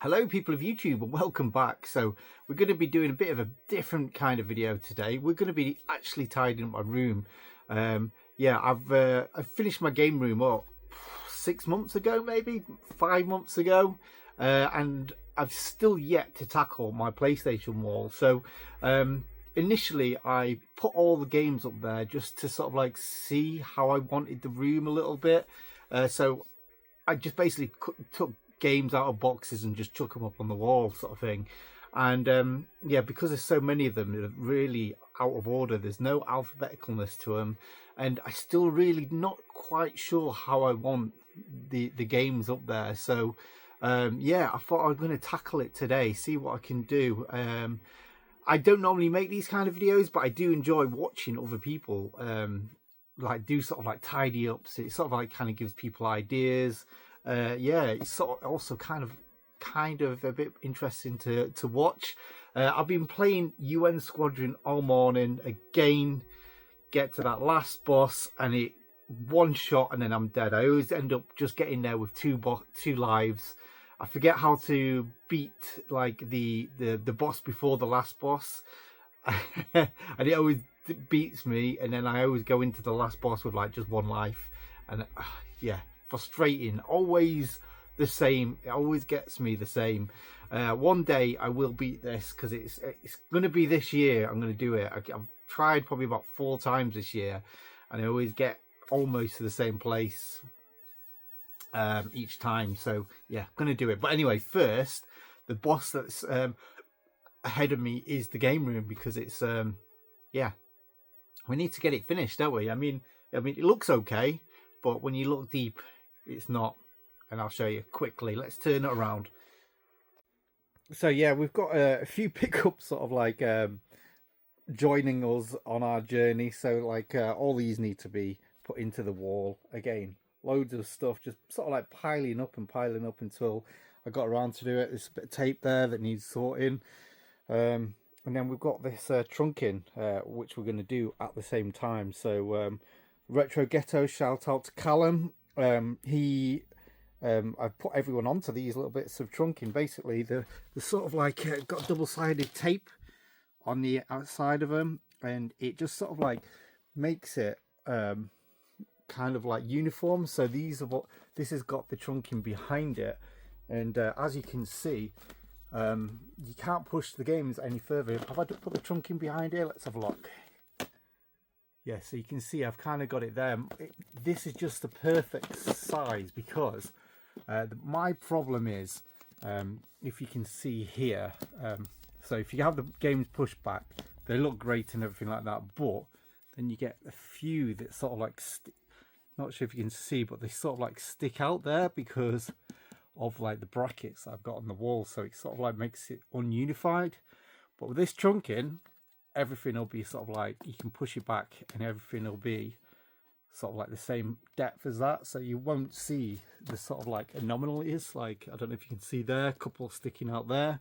Hello people of YouTube and welcome back. So we're going to be doing a bit of a different kind of video today. We're going to be actually tidying up my room. I've finished my game room 6 months ago, maybe 5 months ago, and I've still yet to tackle my PlayStation wall. So initially I put all the games up there just to sort of like see how I wanted the room a little bit. So I just basically took games out of boxes and just chuck them up on the wall, sort of thing. And because there's so many of them, they're really out of order. There's no alphabeticalness to them, and I still really not quite sure how I want the games up there. So I thought I was going to tackle it today, see what I can do. I don't normally make these kind of videos, but I do enjoy watching other people do sort of like tidy ups. It sort of like kind of gives people ideas. It's sort of also kind of a bit interesting to watch. I've been playing UN Squadron all morning again, get to that last boss and it one shot and then I'm dead. I always end up just getting there with two lives. I forget how to beat like the boss before the last boss and it always beats me, and then I always go into the last boss with like just one life, and frustrating, always the same. It always gets me the same. One day I will beat this because it's going to be this year. I'm going to do it. I've tried probably about 4 times this year and I always get almost to the same place each time. So yeah, I'm going to do it. But anyway, first, the boss that's ahead of me is the game room, because it's we need to get it finished, don't we? I mean it looks okay, but when you look deep, it's not. And I'll show you quickly. Let's turn it around. So yeah, we've got a few pickups sort of like joining us on our journey. So like all these need to be put into the wall again. Loads of stuff just sort of like piling up until I got around to do it. There's a bit of tape there that needs sorting. And then we've got this trunking, which we're going to do at the same time. So Retro Ghetto, shout out to Callum. I've put everyone onto these little bits of trunking. Basically, they're sort of like got double-sided tape on the outside of them, and it just sort of like makes it kind of like uniform. So this has got the trunking behind it, and as you can see, you can't push the games any further. Have I put the trunking behind here? Let's have a look. Yeah, so you can see I've kind of got it there. This is just the perfect size, because my problem is, if you can see here, so if you have the games pushed back, they look great and everything like that, but then you get a few that sort of like, not sure if you can see, but they sort of like stick out there because of like the brackets I've got on the wall. So it sort of like makes it ununified. But with this trunking, everything will be sort of like, you can push it back and everything will be sort of like the same depth as that, so you won't see the sort of like anomalies. Like, I don't know if you can see there, a couple sticking out there.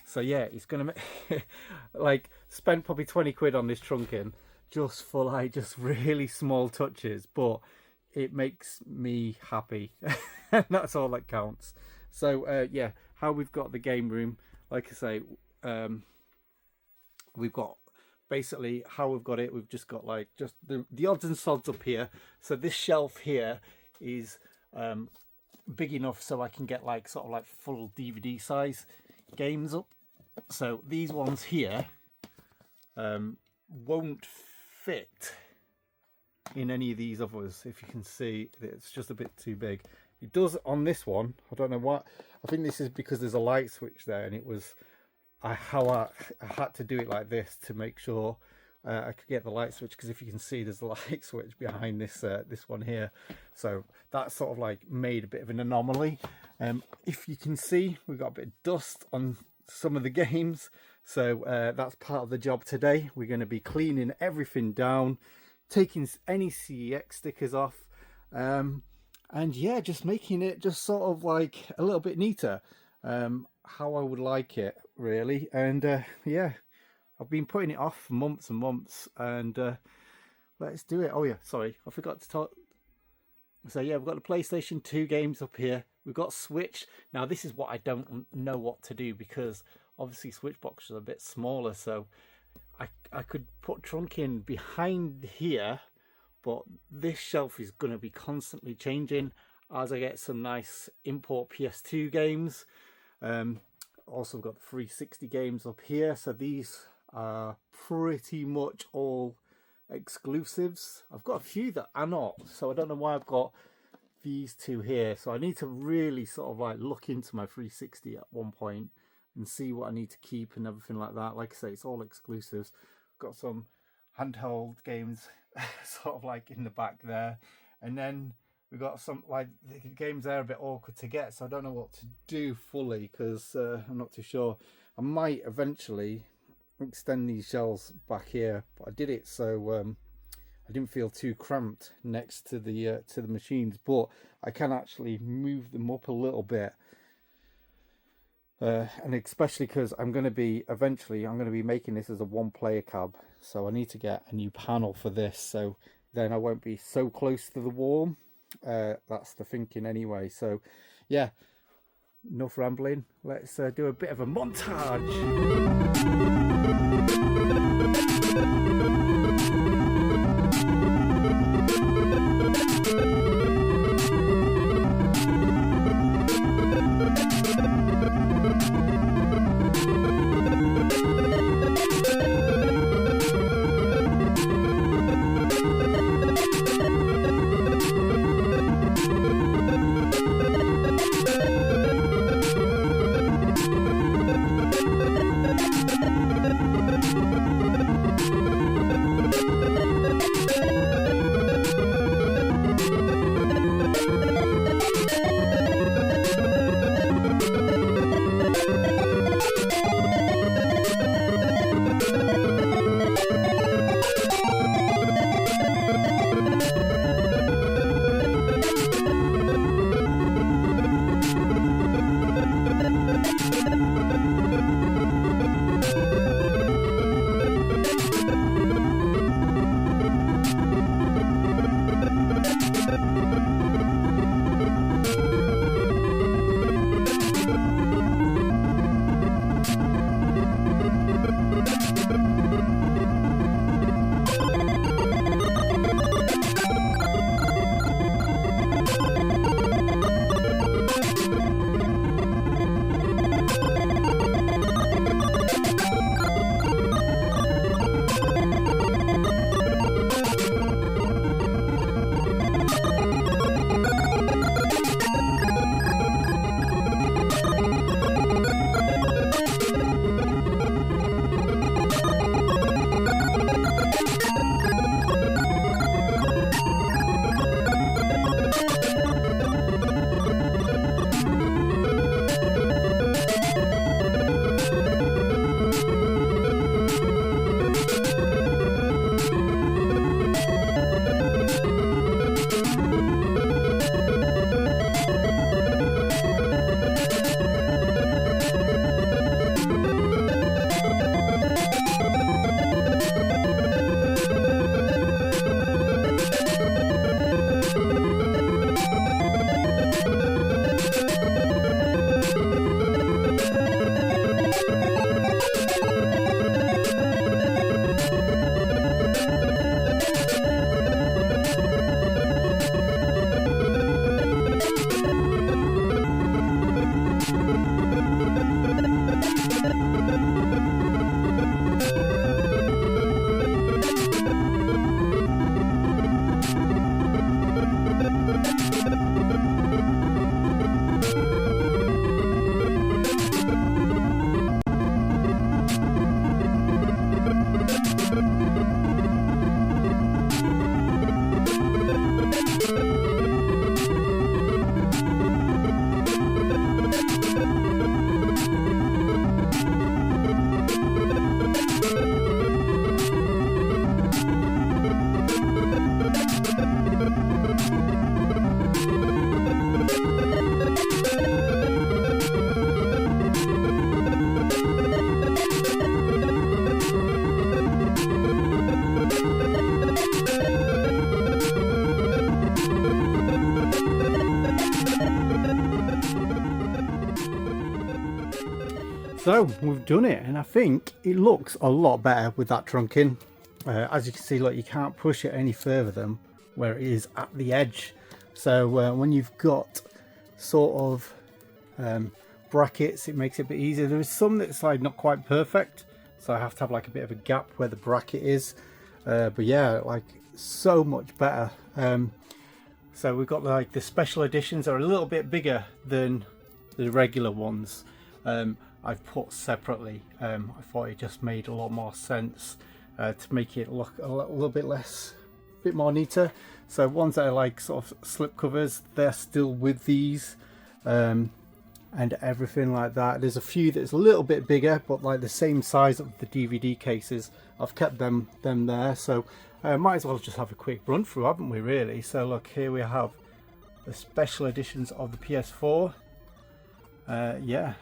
So yeah, it's gonna make like, spent probably 20 quid on this trunking just for like just really small touches, but it makes me happy. And that's all that counts. So how we've got the game room, like I say, we've got basically how we've got it. We've just got like just the odds and sods up here. So this shelf here is big enough so I can get like sort of like full DVD size games up. So these ones here won't fit in any of these others. If you can see, it's just a bit too big. It does on this one. I don't know what. I think this is because there's a light switch there, and it was I had to do it like this to make sure I could get the light switch, because if you can see, there's a light switch behind this this one here. So that sort of like made a bit of an anomaly. If you can see, we've got a bit of dust on some of the games, so that's part of the job today. We're going to be cleaning everything down, taking any CEX stickers off, and yeah, just making it just sort of like a little bit neater, how I would like it, really. And I've been putting it off for months and months, and let's do it. Oh yeah, sorry, I forgot to talk. So yeah, we've got the PlayStation 2 games up here. we've got switch. Now this is what I don't know what to do, because obviously switch boxes are a bit smaller, so I could put trunk in behind here, but this shelf is going to be constantly changing as I get some nice import PS2 games. Also got the 360 games up here, so these are pretty much all exclusives. I've got a few that are not, so I don't know why I've got these two here. So I need to really sort of like look into my 360 at one point and see what I need to keep and everything like that. Like I say, it's all exclusives. Got some handheld games sort of like in the back there, and then we've got some like the games there are a bit awkward to get, so I don't know what to do fully, because I'm not too sure. I might eventually extend these shelves back here, but I did it so I didn't feel too cramped next to the machines, but I can actually move them up a little bit. And especially because I'm going to be making this as a one-player cab, so I need to get a new panel for this, so then I won't be so close to the wall. That's the thinking anyway. So yeah, enough rambling, let's do a bit of a montage. So we've done it, and I think it looks a lot better with that trunking. As you can see, look, you can't push it any further than where it is at the edge. So when you've got sort of brackets, it makes it a bit easier. There is some that's like not quite perfect, so I have to have like a bit of a gap where the bracket is. But yeah, like so much better. So we've got like the special editions are a little bit bigger than the regular ones. I've put separately. I thought it just made a lot more sense to make it look a little bit less, a bit more neater. So ones that are like sort of slip covers, they're still with these, and everything like that. There's a few that's a little bit bigger, but like the same size of the DVD cases. I've kept them there. So might as well just have a quick run through, haven't we, really? So look, here we have the special editions of the PS4. Yeah,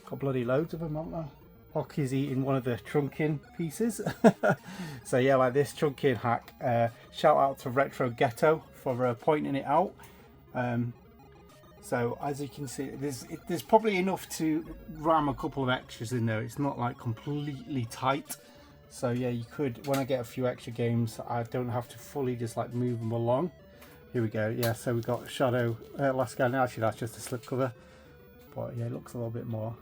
got bloody loads of them, haven't there? Hockey's eating one of the trunking pieces. So yeah, like this trunking hack. Shout out to Retro Ghetto for pointing it out. So as you can see, there's probably enough to ram a couple of extras in there. It's not like completely tight. So yeah, you could, when I get a few extra games, I don't have to fully just like move them along. Here we go. Yeah, so we got Shadow Last Guy. Now actually that's just a slipcover, but yeah, it looks a little bit more.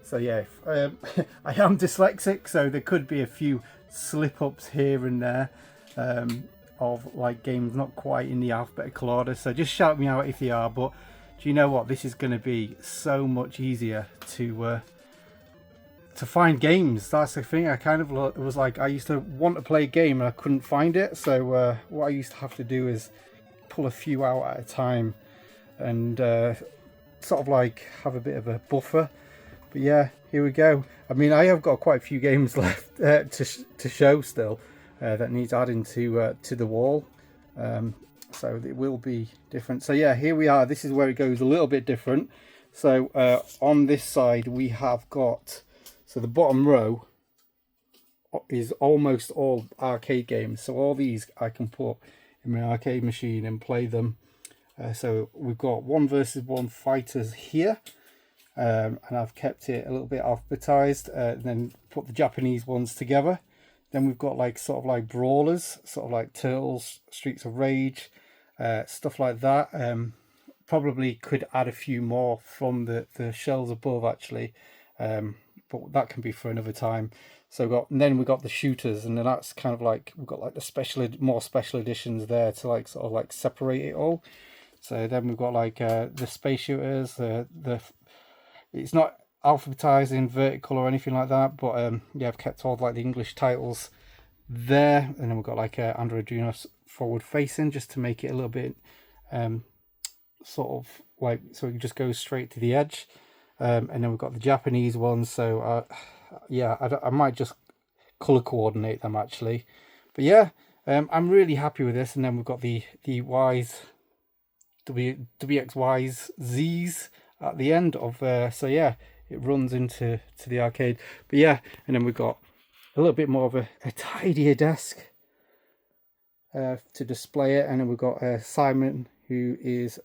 So yeah, I am dyslexic, so there could be a few slip-ups here and there of like games not quite in the alphabetical order. So just shout me out if you are. But do you know what? This is going to be so much easier to find games. That's the thing. I kind of was like, I used to want to play a game and I couldn't find it. So what I used to have to do is pull a few out at a time and sort of like have a bit of a buffer. But yeah, here we go. I mean, I have got quite a few games left to show still that needs adding to the wall. So it will be different. So yeah, here we are. This is where it goes a little bit different. So on this side we have got, so the bottom row is almost all arcade games. So all these I can put in my arcade machine and play them. So we've got 1 versus 1 fighters here. And I've kept it a little bit alphabetized, then put the Japanese ones together. Then we've got like sort of like brawlers, sort of like Turtles, Streets of Rage, stuff like that. Probably could add a few more from the shelves above actually, but that can be for another time. So then we've got the shooters, and then that's kind of like we've got like the more special editions there to like sort of like separate it all. So then we've got like the space shooters, it's not alphabetized in vertical or anything like that, but yeah, I've kept all like the English titles there. And then we've got like Android forward facing, just to make it a little bit sort of like, so it just goes straight to the edge. And then we've got the Japanese ones. So yeah, I might just color coordinate them actually. But yeah, I'm really happy with this. And then we've got the WXYs, Z's at the end of so yeah, it runs into the arcade. But yeah, and then we've got a little bit more of a tidier desk to display it. And then we've got Simon, who is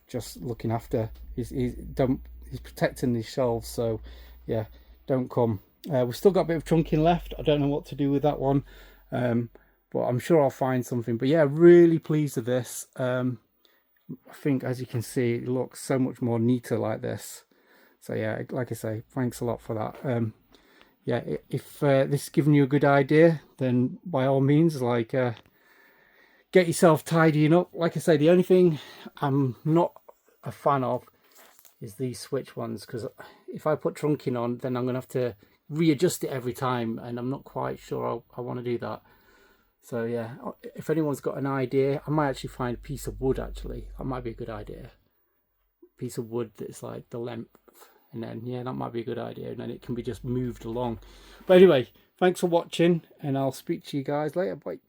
just looking after, he's protecting these shelves. So yeah, don't come. We've still got a bit of trunking left. I don't know what to do with that one, but I'm sure I'll find something. But yeah, really pleased with this. I think, as you can see, it looks so much more neater like this. So yeah, like I say, thanks a lot for that. Yeah, if this is giving you a good idea, then by all means, like get yourself tidying up. Like I say, the only thing I'm not a fan of is these switch ones, because if I put trunking on, then I'm gonna have to readjust it every time, and I'm not quite sure I want to do that. So yeah, if anyone's got an idea, I might actually find a piece of wood actually. That might be a good idea. Piece of wood that's like the length, and then yeah, that might be a good idea, and then it can be just moved along. But anyway, thanks for watching, and I'll speak to you guys later. Bye.